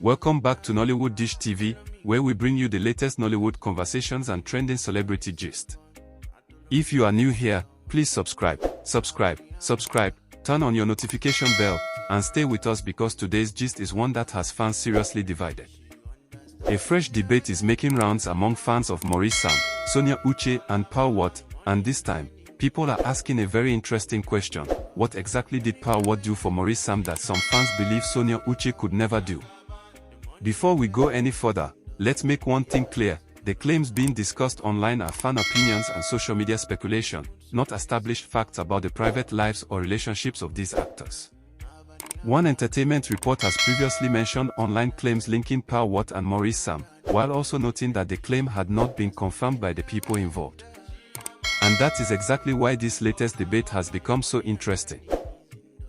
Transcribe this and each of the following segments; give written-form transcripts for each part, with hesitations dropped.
Welcome back to Nollywood Dish TV, where we bring you the latest Nollywood conversations and trending celebrity gist. If you are new here, please subscribe, turn on your notification bell, and stay with us because today's gist is one that has fans seriously divided. A fresh debate is making rounds among fans of Maurice Sam, Sonia Uche, and Watt, and this time, people are asking a very interesting question: what exactly did Watt do for Maurice Sam that some fans believe Sonia Uche could never do? Before we go any further, let's make one thing clear: the claims being discussed online are fan opinions and social media speculation, not established facts about the private lives or relationships of these actors. One entertainment report has previously mentioned online claims linking Watt and Maurice Sam, while also noting that the claim had not been confirmed by the people involved. And that is exactly why this latest debate has become so interesting.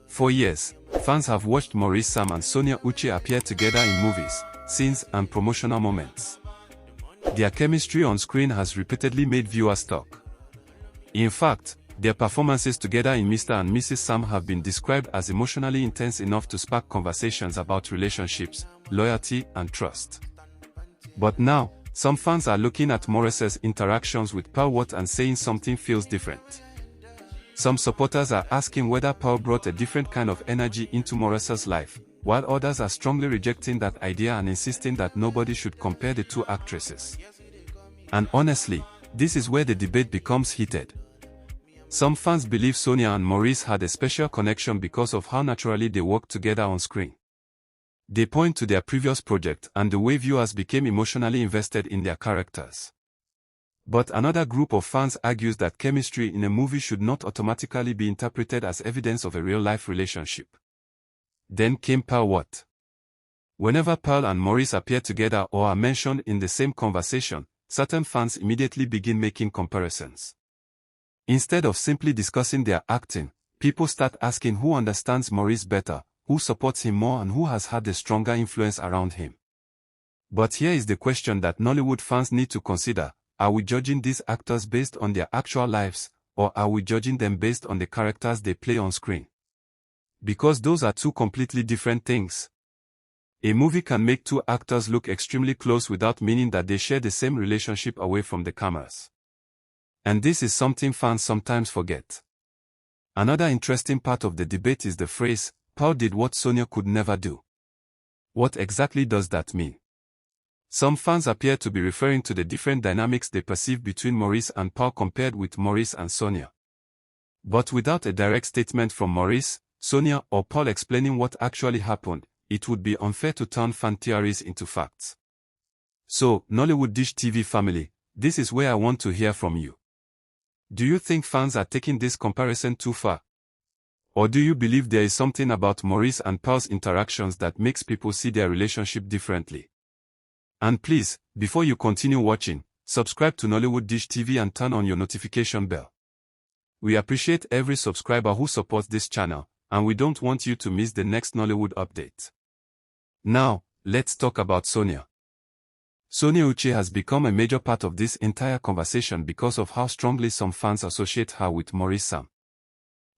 For years, fans have watched Maurice Sam and Sonia Uche appear together in movies, scenes, and promotional moments. Their chemistry on screen has repeatedly made viewers talk. In fact, their performances together in Mr. and Mrs. Sam have been described as emotionally intense enough to spark conversations about relationships, loyalty, and trust. But now, some fans are looking at Maurice's interactions with Watt and saying something feels different. Some supporters are asking whether brought a different kind of energy into Maurice's life, while others are strongly rejecting that idea and insisting that nobody should compare the two actresses. And honestly, this is where the debate becomes heated. Some fans believe Sonia and Maurice had a special connection because of how naturally they worked together on screen. They point to their previous project and the way viewers became emotionally invested in their characters. But another group of fans argues that chemistry in a movie should not automatically be interpreted as evidence of a real-life relationship. Then came Watt. Whenever Pearl and Maurice appear together or are mentioned in the same conversation, certain fans immediately begin making comparisons. Instead of simply discussing their acting, people start asking who understands Maurice better, who supports him more, and who has had a stronger influence around him. But here is the question that Nollywood fans need to consider: are we judging these actors based on their actual lives, or are we judging them based on the characters they play on screen? Because those are two completely different things. A movie can make two actors look extremely close without meaning that they share the same relationship away from the cameras. And this is something fans sometimes forget. Another interesting part of the debate is the phrase, "Paul did what Sonia could never do." What exactly does that mean? Some fans appear to be referring to the different dynamics they perceive between Maurice and Paul compared with Maurice and Sonia. But without a direct statement from Maurice, Sonia, or Paul explaining what actually happened, it would be unfair to turn fan theories into facts. So, Nollywood Dish TV family, this is where I want to hear from you. Do you think fans are taking this comparison too far? Or do you believe there is something about Maurice and Paul's interactions that makes people see their relationship differently? And please, before you continue watching, subscribe to Nollywood Dish TV and turn on your notification bell. We appreciate every subscriber who supports this channel, and we don't want you to miss the next Nollywood update. Now, let's talk about Sonia. Sonia Uche has become a major part of this entire conversation because of how strongly some fans associate her with Maurice Sam.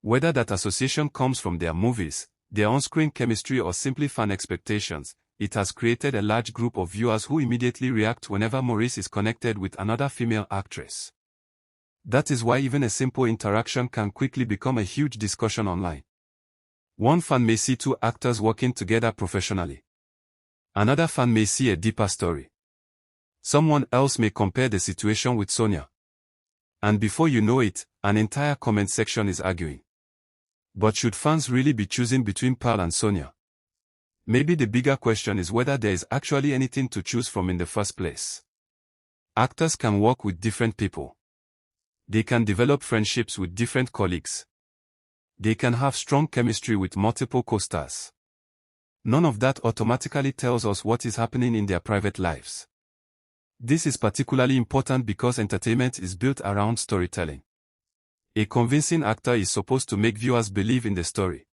Whether that association comes from their movies, their on-screen chemistry, or simply fan expectations, it has created a large group of viewers who immediately react whenever Maurice is connected with another female actress. That is why even a simple interaction can quickly become a huge discussion online. One fan may see two actors working together professionally. Another fan may see a deeper story. Someone else may compare the situation with Sonia. And before you know it, an entire comment section is arguing. But should fans really be choosing between Pearl and Sonia? Maybe the bigger question is whether there is actually anything to choose from in the first place. Actors can work with different people. They can develop friendships with different colleagues. They can have strong chemistry with multiple co-stars. None of that automatically tells us what is happening in their private lives. This is particularly important because entertainment is built around storytelling. A convincing actor is supposed to make viewers believe in the story.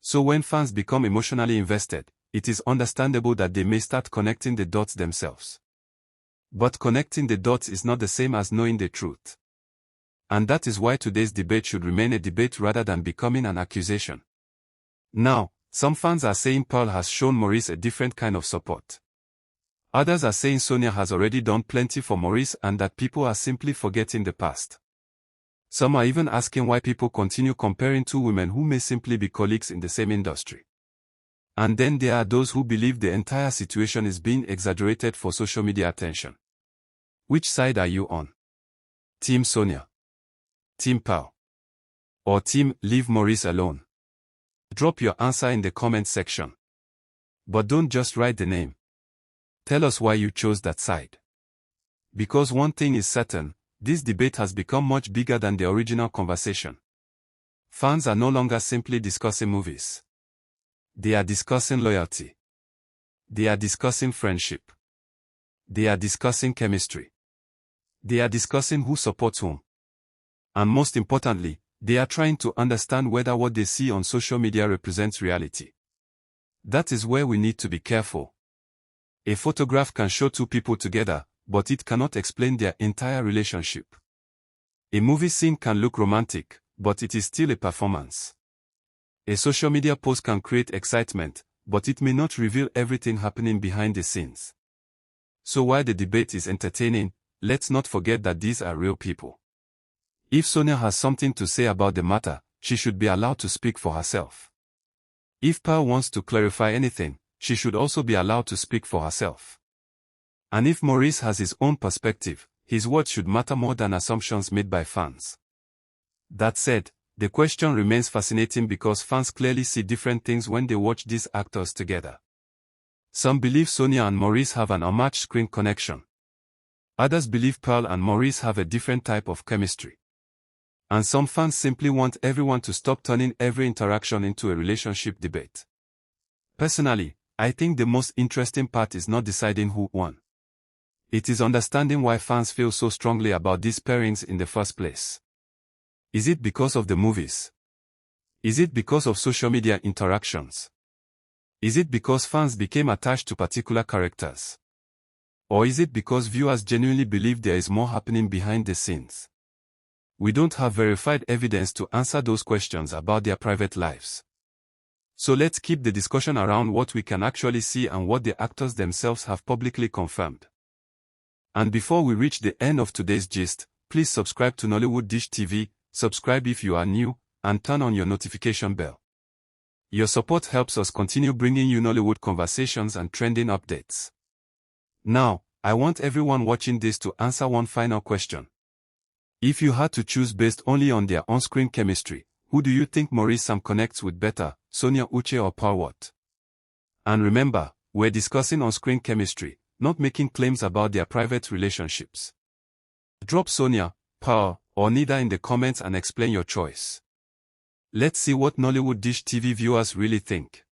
So when fans become emotionally invested, it is understandable that they may start connecting the dots themselves. But connecting the dots is not the same as knowing the truth. And that is why today's debate should remain a debate rather than becoming an accusation. Now, Some fans are saying Pearl has shown Maurice a different kind of support. Others are saying Sonia has already done plenty for Maurice and that people are simply forgetting the past. Some are even asking why people continue comparing two women who may simply be colleagues in the same industry. And then there are those who believe the entire situation is being exaggerated for social media attention. Which side are you on? Team Sonia? Team Pearl? Or Team Leave Maurice Alone? Drop your answer in the comment section. But don't just write the name. Tell us why you chose that side. Because one thing is certain, this debate has become much bigger than the original conversation. Fans are no longer simply discussing movies. They are discussing loyalty. They are discussing friendship. They are discussing chemistry. They are discussing who supports whom. And most importantly, they are trying to understand whether what they see on social media represents reality. That is where we need to be careful. A photograph can show two people together, but it cannot explain their entire relationship. A movie scene can look romantic, but it is still a performance. A social media post can create excitement, but it may not reveal everything happening behind the scenes. So while the debate is entertaining, let's not forget that these are real people. If Sonia has something to say about the matter, she should be allowed to speak for herself. If Pearl wants to clarify anything, she should also be allowed to speak for herself. And if Maurice has his own perspective, his words should matter more than assumptions made by fans. That said, the question remains fascinating because fans clearly see different things when they watch these actors together. Some believe Sonia and Maurice have an unmatched screen connection. Others believe Pearl and Maurice have a different type of chemistry. And some fans simply want everyone to stop turning every interaction into a relationship debate. Personally, I think the most interesting part is not deciding who won. It is understanding why fans feel so strongly about these pairings in the first place. Is it because of the movies? Is it because of social media interactions? Is it because fans became attached to particular characters? Or is it because viewers genuinely believe there is more happening behind the scenes? We don't have verified evidence to answer those questions about their private lives. So let's keep the discussion around what we can actually see and what the actors themselves have publicly confirmed. And before we reach the end of today's gist, please subscribe to Nollywood Dish TV, subscribe if you are new, and turn on your notification bell. Your support helps us continue bringing you Nollywood conversations and trending updates. Now, I want everyone watching this to answer one final question. If you had to choose based only on their on-screen chemistry, who do you think Maurice Sam connects with better, Sonia Uche or Pearl Watt? And remember, we're discussing on-screen chemistry, not making claims about their private relationships. Drop Sonia, Pearl, or neither in the comments and explain your choice. Let's see what Nollywood Dish TV viewers really think.